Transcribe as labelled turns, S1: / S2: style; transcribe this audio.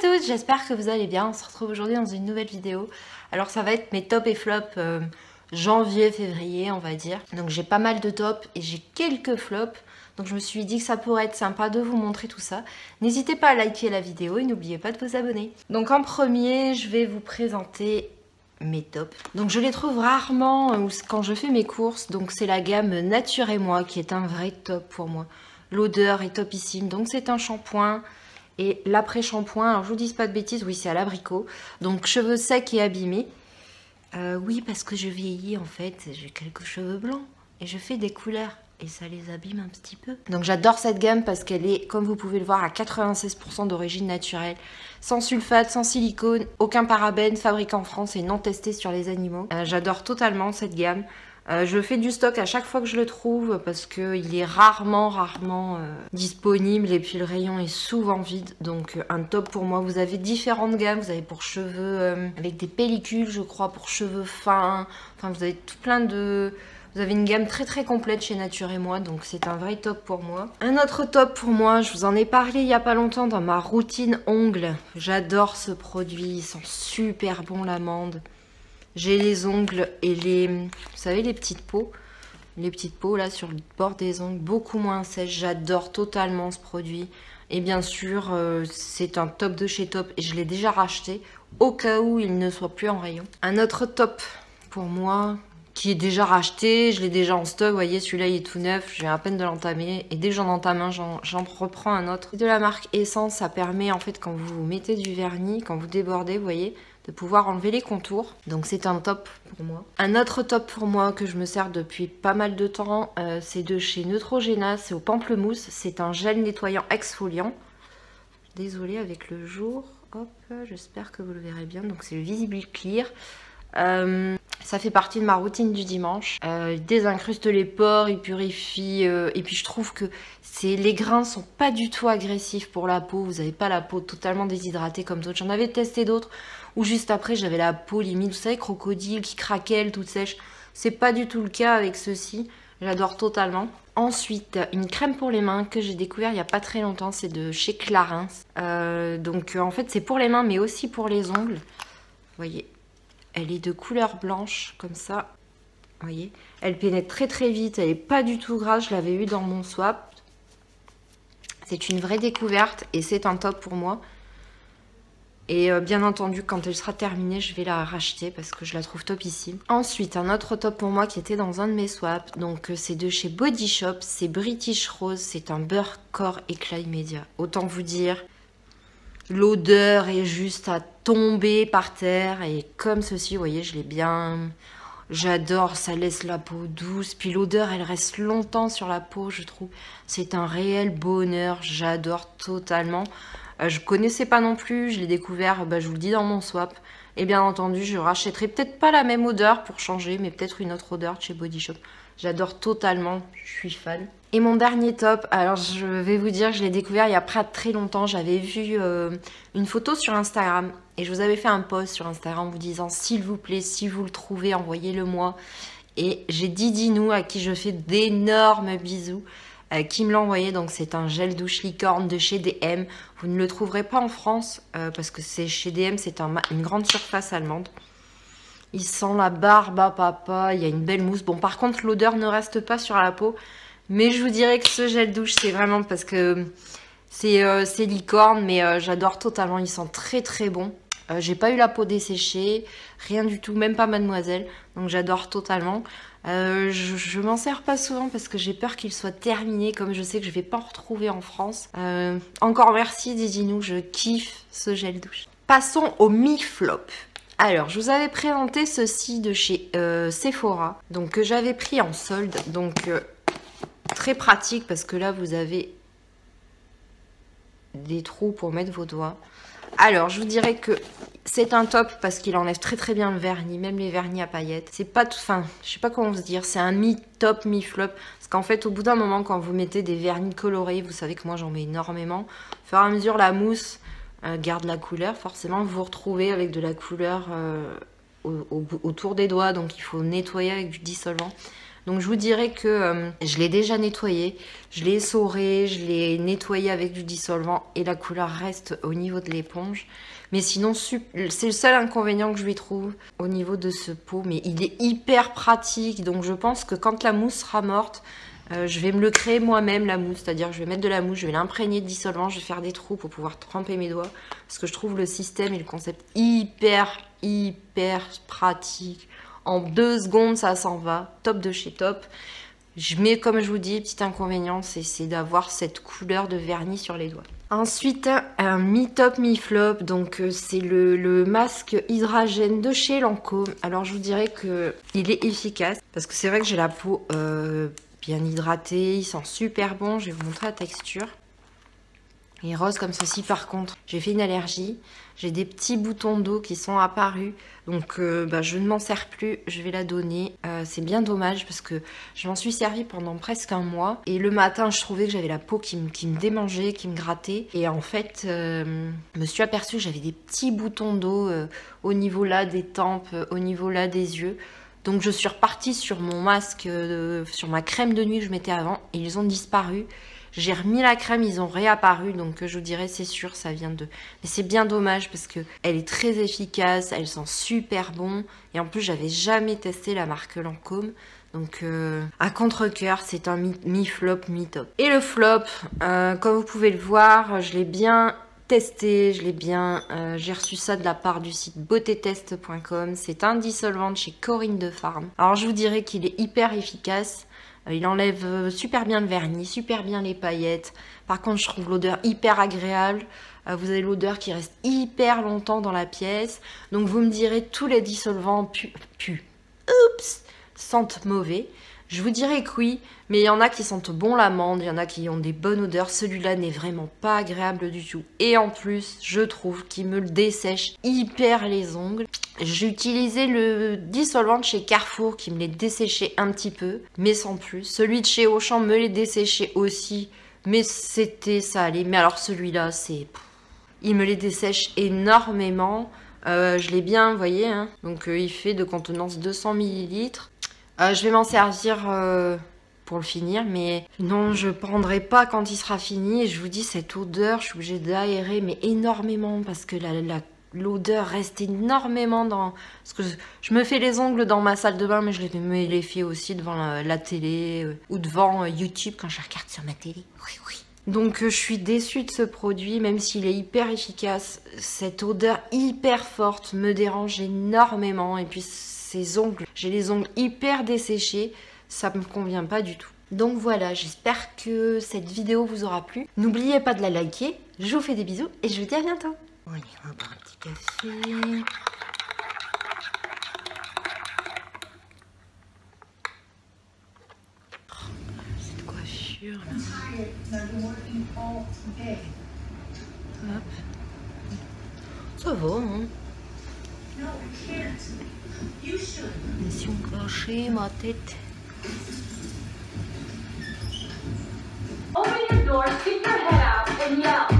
S1: toutes, j'espère que vous allez bien. On se retrouve aujourd'hui dans une nouvelle vidéo. Alors ça va être mes tops et flops janvier-février, on va dire. Donc j'ai pas mal de tops et j'ai quelques flops. Donc je me suis dit que ça pourrait être sympa de vous montrer tout ça. N'hésitez pas à liker la vidéo et n'oubliez pas de vous abonner. Donc en premier, je vais vous présenter mes tops. Donc je les trouve rarement quand je fais mes courses. Donc c'est la gamme Nature et Moi qui est un vrai top pour moi. L'odeur est topissime. Donc c'est un shampoing. Et l'après-shampoing, alors je vous dis pas de bêtises, oui c'est à l'abricot. Donc cheveux secs et abîmés. Oui parce que je vieillis en fait, j'ai quelques cheveux blancs. Et je fais des couleurs. Et ça les abîme un petit peu. Donc j'adore cette gamme parce qu'elle est, comme vous pouvez le voir, à 96% d'origine naturelle. Sans sulfate, sans silicone, aucun parabène, fabriqué en France et non testé sur les animaux. J'adore totalement cette gamme. Je fais du stock à chaque fois que je le trouve parce qu'il est rarement disponible et puis le rayon est souvent vide. Donc un top pour moi. Vous avez différentes gammes. Vous avez pour cheveux avec des pellicules, je crois, pour cheveux fins. Enfin, vous avez tout plein de... Vous avez une gamme très complète chez Nature et Moi, donc c'est un vrai top pour moi. Un autre top pour moi, je vous en ai parlé il n'y a pas longtemps dans ma routine ongles. J'adore ce produit, il sent super bon l'amande. J'ai les ongles et les... Vous savez les petites peaux là sur le bord des ongles, beaucoup moins sèches. J'adore totalement ce produit. Et bien sûr, c'est un top de chez Top et je l'ai déjà racheté au cas où il ne soit plus en rayon. Un autre top pour moi... qui est déjà racheté, je l'ai déjà en stock, vous voyez celui-là il est tout neuf, je viens à peine de l'entamer et dès que j'en entame un, j'en reprends un autre. De la marque Essence, ça permet en fait quand vous mettez du vernis, quand vous débordez, vous voyez, de pouvoir enlever les contours. Donc c'est un top pour moi. Un autre top pour moi que je me sers depuis pas mal de temps, c'est de chez Neutrogena, c'est au pamplemousse, c'est un gel nettoyant exfoliant. Désolée avec le jour, hop, j'espère que vous le verrez bien, donc c'est le Visible Clear. Ça fait partie de ma routine du dimanche. Il désincruste les pores, il purifie. Et puis je trouve que les grains sont pas du tout agressifs pour la peau. Vous n'avez pas la peau totalement déshydratée comme d'autres. J'en avais testé d'autres où juste après j'avais la peau limite, vous savez, crocodile qui craquelle, toute sèche. C'est pas du tout le cas avec ceci. J'adore totalement. Ensuite, une crème pour les mains que j'ai découvert il n'y a pas très longtemps. C'est de chez Clarins. Donc en fait c'est pour les mains mais aussi pour les ongles. Vous voyez. Elle est de couleur blanche, comme ça. Vous voyez, elle pénètre très vite. Elle n'est pas du tout grasse. Je l'avais eu dans mon swap. C'est une vraie découverte et c'est un top pour moi. Et bien entendu, quand elle sera terminée, je vais la racheter parce que je la trouve topissime. Ensuite, un autre top pour moi qui était dans un de mes swaps. Donc, c'est de chez Body Shop. C'est British Rose. C'est un beurre corps éclat immédiat. Autant vous dire... L'odeur est juste à tomber par terre et comme ceci, vous voyez, je l'ai bien... J'adore, ça laisse la peau douce. Puis l'odeur, elle reste longtemps sur la peau, je trouve. C'est un réel bonheur, j'adore totalement. Je connaissais pas non plus, je l'ai découvert, je vous le dis, dans mon swap. Et bien entendu, je rachèterai peut-être pas la même odeur pour changer, mais peut-être une autre odeur de chez Body Shop. J'adore totalement, je suis fan. Et mon dernier top, alors je vais vous dire que je l'ai découvert il y a pas très longtemps. J'avais vu une photo sur Instagram et je vous avais fait un post sur Instagram en vous disant s'il vous plaît, si vous le trouvez, envoyez-le moi. Et j'ai Didinou à qui je fais d'énormes bisous qui me l'a envoyé. Donc c'est un gel douche licorne de chez DM. Vous ne le trouverez pas en France parce que c'est chez DM, c'est une grande surface allemande. Il sent la barbe à papa, il y a une belle mousse. Bon, par contre, l'odeur ne reste pas sur la peau. Mais je vous dirais que ce gel douche, c'est vraiment parce que c'est licorne. Mais j'adore totalement, il sent très bon. J'ai pas eu la peau desséchée, rien du tout, même pas Mademoiselle. Donc j'adore totalement. Je m'en sers pas souvent parce que j'ai peur qu'il soit terminé. Comme je sais que je vais pas en retrouver en France. Encore merci Didinou, je kiffe ce gel douche. Passons au mi-flop. Alors, je vous avais présenté ceci de chez Sephora, donc que j'avais pris en solde, donc très pratique parce que là vous avez des trous pour mettre vos doigts. Alors, je vous dirais que c'est un top parce qu'il enlève très bien le vernis, même les vernis à paillettes. C'est pas tout, enfin, je sais pas comment vous dire, c'est un mi-top, mi-flop. Parce qu'en fait, au bout d'un moment, quand vous mettez des vernis colorés, vous savez que moi j'en mets énormément. Au fur et à mesure, la mousse garde la couleur, forcément vous vous retrouvez avec de la couleur autour des doigts, donc il faut nettoyer avec du dissolvant. Donc je vous dirais que je l'ai déjà nettoyé, je l'ai essoré, je l'ai nettoyé avec du dissolvant et la couleur reste au niveau de l'éponge. Mais sinon, c'est le seul inconvénient que je lui trouve au niveau de ce pot. Mais il est hyper pratique, donc je pense que quand la mousse sera morte, je vais me le créer moi-même la mousse. C'est-à-dire que je vais mettre de la mousse, je vais l'imprégner de dissolvant, je vais faire des trous pour pouvoir tremper mes doigts. Parce que je trouve le système et le concept hyper pratique. En 2 secondes, ça s'en va. Top de chez top. Mais comme je vous dis, petit inconvénient, c'est d'avoir cette couleur de vernis sur les doigts. Ensuite, un mi-top, mi-flop. Donc, c'est le masque hydragène de chez Lancôme. Alors, je vous dirais qu'il est efficace. Parce que c'est vrai que j'ai la peau bien hydratée. Il sent super bon. Je vais vous montrer la texture. Il est rose comme ceci. Par contre, j'ai fait une allergie. J'ai des petits boutons d'eau qui sont apparus. Donc, je ne m'en sers plus. Je vais la donner. C'est bien dommage parce que je m'en suis servi pendant presque un mois. Et le matin, je trouvais que j'avais la peau qui me démangeait, qui me grattait. Et en fait, je me suis aperçue que j'avais des petits boutons d'eau au niveau là des tempes, au niveau là des yeux. Donc, je suis repartie sur mon masque, sur ma crème de nuit que je mettais avant. Et ils ont disparu. J'ai remis la crème, ils ont réapparu, donc je vous dirais c'est sûr, ça vient de... Mais c'est bien dommage parce que elle est très efficace, elle sent super bon. Et en plus, j'avais jamais testé la marque Lancôme. Donc à contre-cœur, c'est un mi-flop, mi-top. Et le flop, comme vous pouvez le voir, je l'ai bien testé, j'ai reçu ça de la part du site beautétest.com. C'est un dissolvant de chez Corinne de Farm. Alors je vous dirais qu'il est hyper efficace. Il enlève super bien le vernis, super bien les paillettes. Par contre, je trouve l'odeur hyper agréable. Vous avez l'odeur qui reste hyper longtemps dans la pièce. Donc, vous me direz, tous les dissolvants sentent mauvais. Je vous dirais que oui, mais il y en a qui sentent bon l'amande, il y en a qui ont des bonnes odeurs. Celui-là n'est vraiment pas agréable du tout. Et en plus, je trouve qu'il me le dessèche hyper les ongles. J'ai utilisé le dissolvant de chez Carrefour qui me les desséchait un petit peu, mais sans plus. Celui de chez Auchan me les desséchait aussi, mais ça allait. Mais alors celui-là, il me les dessèche énormément. Je l'ai bien, vous voyez, hein. Donc il fait de contenance 200 ml. Je vais m'en servir pour le finir, mais non, je ne prendrai pas quand il sera fini. Et je vous dis, cette odeur, je suis obligée d'aérer, mais énormément, parce que l'odeur reste énormément dans... Parce que je me fais les ongles dans ma salle de bain, mais je les fais aussi devant la télé ou devant YouTube quand je regarde sur ma télé. Oui. Donc je suis déçue de ce produit, même s'il est hyper efficace. Cette odeur hyper forte me dérange énormément. Et puis ces ongles, j'ai les ongles hyper desséchés, ça me convient pas du tout. Donc voilà, j'espère que cette vidéo vous aura plu. N'oubliez pas de la liker. Je vous fais des bisous et je vous dis à bientôt. Allez, on va boire un petit café. Cette coiffure là. Hop. Ça va, hein. Laissons cacher ma tête.
S2: Open your door, stick your head out, and yell.